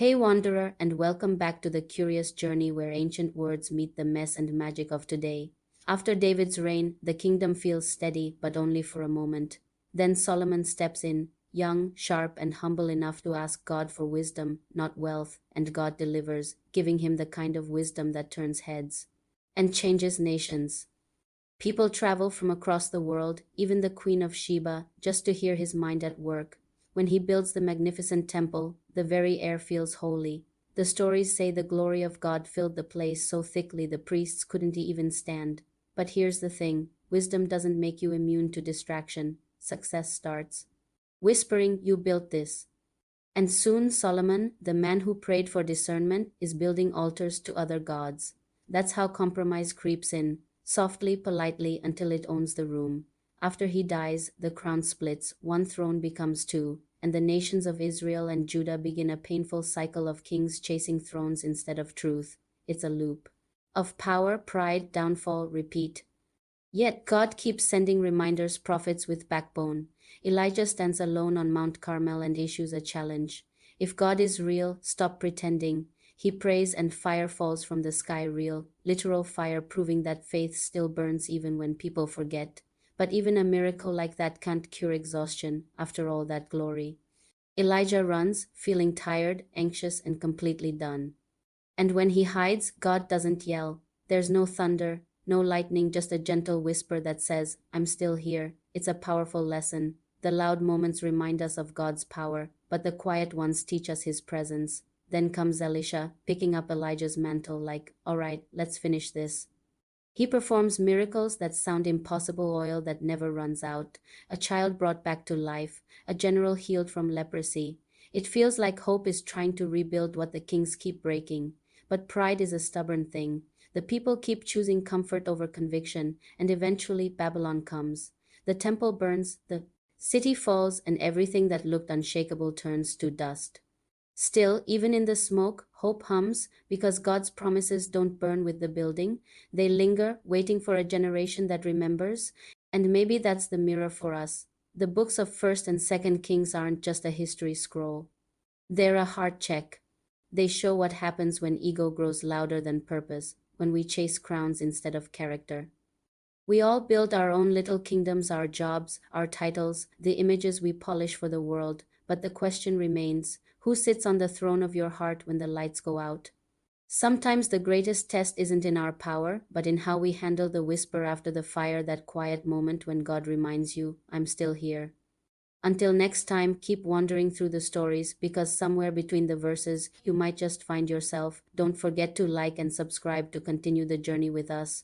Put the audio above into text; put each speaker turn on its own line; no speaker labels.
Hey, wanderer, and welcome back to the curious journey where ancient words meet the mess and magic of today. After David's reign, the kingdom feels steady, but only for a moment. Then Solomon steps in, young, sharp, and humble enough to ask God for wisdom, not wealth, and God delivers, giving him the kind of wisdom that turns heads and changes nations. People travel from across the world, even the Queen of Sheba, just to hear his mind at work. When he builds the magnificent temple, the very air feels holy. The stories say the glory of God filled the place so thickly the priests couldn't even stand. But here's the thing, wisdom doesn't make you immune to distraction. Success starts whispering, "You built this." And soon Solomon, the man who prayed for discernment, is building altars to other gods. That's how compromise creeps in, softly, politely, until it owns the room. After he dies, the crown splits, one throne becomes two, and the nations of Israel and Judah begin a painful cycle of kings chasing thrones instead of truth. It's a loop of power, pride, downfall, repeat. Yet God keeps sending reminders, prophets with backbone. Elijah stands alone on Mount Carmel and issues a challenge. If God is real, stop pretending. He prays and fire falls from the sky, real, literal fire, proving that faith still burns even when people forget. But even a miracle like that can't cure exhaustion after all that glory. Elijah runs, feeling tired, anxious, and completely done. And when he hides, God doesn't yell. There's no thunder, no lightning, just a gentle whisper that says, "I'm still here." It's a powerful lesson. The loud moments remind us of God's power, but the quiet ones teach us his presence. Then comes Elisha, picking up Elijah's mantle like, "All right, let's finish this." He performs miracles that sound impossible, oil that never runs out, a child brought back to life, a general healed from leprosy. It feels like hope is trying to rebuild what the kings keep breaking. But pride is a stubborn thing. The people keep choosing comfort over conviction, and eventually Babylon comes. The temple burns, the city falls, and everything that looked unshakable turns to dust. Still, even in the smoke, hope hums because God's promises don't burn with the building. They linger, waiting for a generation that remembers. And maybe that's the mirror for us. The books of 1st and 2nd Kings aren't just a history scroll. They're a heart check. They show what happens when ego grows louder than purpose, when we chase crowns instead of character. We all build our own little kingdoms, our jobs, our titles, the images we polish for the world, but the question remains, who sits on the throne of your heart when the lights go out? Sometimes the greatest test isn't in our power, but in how we handle the whisper after the fire, that quiet moment when God reminds you, "I'm still here." Until next time, keep wandering through the stories because somewhere between the verses, you might just find yourself. Don't forget to like and subscribe to continue the journey with us.